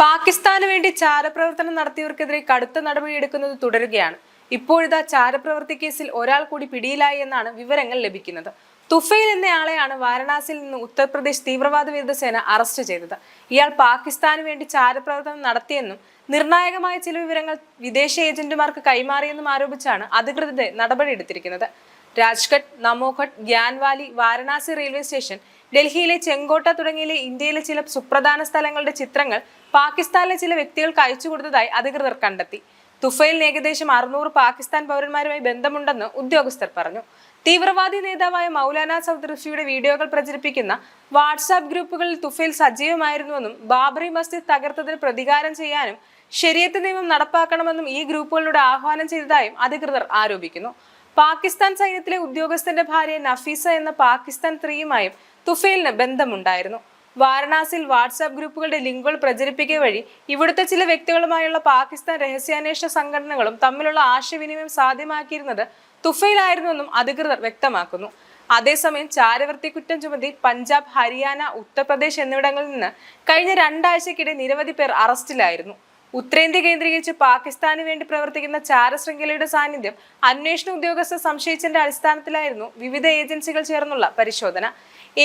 പാകിസ്ഥാന് വേണ്ടി ചാരപ്രവർത്തനം നടത്തിയവർക്കെതിരെ കടുത്ത നടപടിയെടുക്കുന്നത് തുടരുകയാണ്. ഇപ്പോഴിതാ ചാരപ്രവൃത്തി കേസിൽ ഒരാൾ കൂടി പിടിയിലായി എന്നാണ് വിവരങ്ങൾ ലഭിക്കുന്നത്. തുഫൈൽ എന്നയാളെയാണ് വാരണാസിയിൽ നിന്ന് ഉത്തർപ്രദേശ് തീവ്രവാദ വിരുദ്ധ സേന അറസ്റ്റ് ചെയ്തത്. ഇയാൾ പാകിസ്ഥാന് വേണ്ടി ചാരപ്രവർത്തനം നടത്തിയെന്നും നിർണായകമായ ചില വിവരങ്ങൾ വിദേശ ഏജന്റുമാർക്ക് കൈമാറിയെന്നും ആരോപിച്ചാണ് അധികൃതരുടെ നടപടിയെടുത്തിരിക്കുന്നത്. രാജ്ഘട്ട്, നമോഘട്ട്, ഗ്യാൻവാലി, വാരണാസി റെയിൽവേ സ്റ്റേഷൻ, ഡൽഹിയിലെ ചെങ്കോട്ട തുടങ്ങിയ ഇന്ത്യയിലെ ചില സുപ്രധാന സ്ഥലങ്ങളുടെ ചിത്രങ്ങൾ പാകിസ്ഥാനിലെ ചില വ്യക്തികൾക്ക് അയച്ചു കൊടുത്തതായി അധികൃതർ കണ്ടെത്തി. തുഫൈലിന് ഏകദേശം 600 പാകിസ്ഥാൻ പൗരന്മാരുമായി ബന്ധമുണ്ടെന്ന് ഉദ്യോഗസ്ഥർ പറഞ്ഞു. തീവ്രവാദി നേതാവായ മൗലാന സൗദ് റിഫിയുടെ വീഡിയോകൾ പ്രചരിപ്പിക്കുന്ന വാട്സാപ്പ് ഗ്രൂപ്പുകളിൽ തുഫൈൽ സജീവമായിരുന്നുവെന്നും ബാബറി മസ്ജിദ് തകർത്തതിന് പ്രതികാരം ചെയ്യാനും ശരീഅത്ത് നിയമം നടപ്പാക്കണമെന്നും ഈ ഗ്രൂപ്പുകളിലൂടെ ആഹ്വാനം ചെയ്തതായും അധികൃതർ ആരോപിക്കുന്നു. പാകിസ്ഥാൻ സൈന്യത്തിലെ ഉദ്യോഗസ്ഥന്റെ ഭാര്യ നഫീസ എന്ന പാകിസ്ഥാൻ സ്ത്രീയുമായും തുഫൈലിന് ബന്ധമുണ്ടായിരുന്നു. വാരണാസിയിൽ വാട്സാപ്പ് ഗ്രൂപ്പുകളുടെ ലിങ്കുകൾ പ്രചരിപ്പിക്കുക വഴി ഇവിടുത്തെ ചില വ്യക്തികളുമായുള്ള പാകിസ്ഥാൻ രഹസ്യാന്വേഷണ സംഘടനകളും തമ്മിലുള്ള ആശയവിനിമയം സാധ്യമാക്കിയിരുന്നത് തുഫൈലായിരുന്നുവെന്നും അധികൃതർ വ്യക്തമാക്കുന്നു. അതേസമയം ചാരവൃത്തി കുറ്റം ചുമത്തി പഞ്ചാബ്, ഹരിയാന, ഉത്തർപ്രദേശ് എന്നിവിടങ്ങളിൽ നിന്ന് കഴിഞ്ഞ 2 ആഴ്ചക്കിടെ നിരവധി പേർ അറസ്റ്റിലായിരുന്നു. ഉത്തരേന്ത്യ കേന്ദ്രീകരിച്ച് പാകിസ്ഥാന് വേണ്ടി പ്രവർത്തിക്കുന്ന ചാരശൃംഖലയുടെ സാന്നിധ്യം അന്വേഷണ ഉദ്യോഗസ്ഥർ സംശയിച്ചതിന്റെ അടിസ്ഥാനത്തിലായിരുന്നു വിവിധ ഏജൻസികൾ ചേർന്നുള്ള പരിശോധന.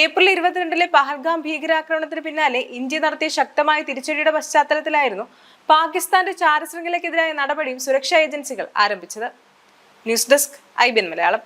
ഏപ്രിൽ 22 പഹൽഗാം ഭീകരാക്രമണത്തിന് പിന്നാലെ ഇന്ത്യ നടത്തിയ ശക്തമായ തിരിച്ചടിയുടെ പശ്ചാത്തലത്തിലായിരുന്നു പാകിസ്ഥാന്റെ ചാരശൃംഖലയ്ക്കെതിരായ നടപടിയും സുരക്ഷാ ഏജൻസികൾ ആരംഭിച്ചത്. News desk IBN Malayalam.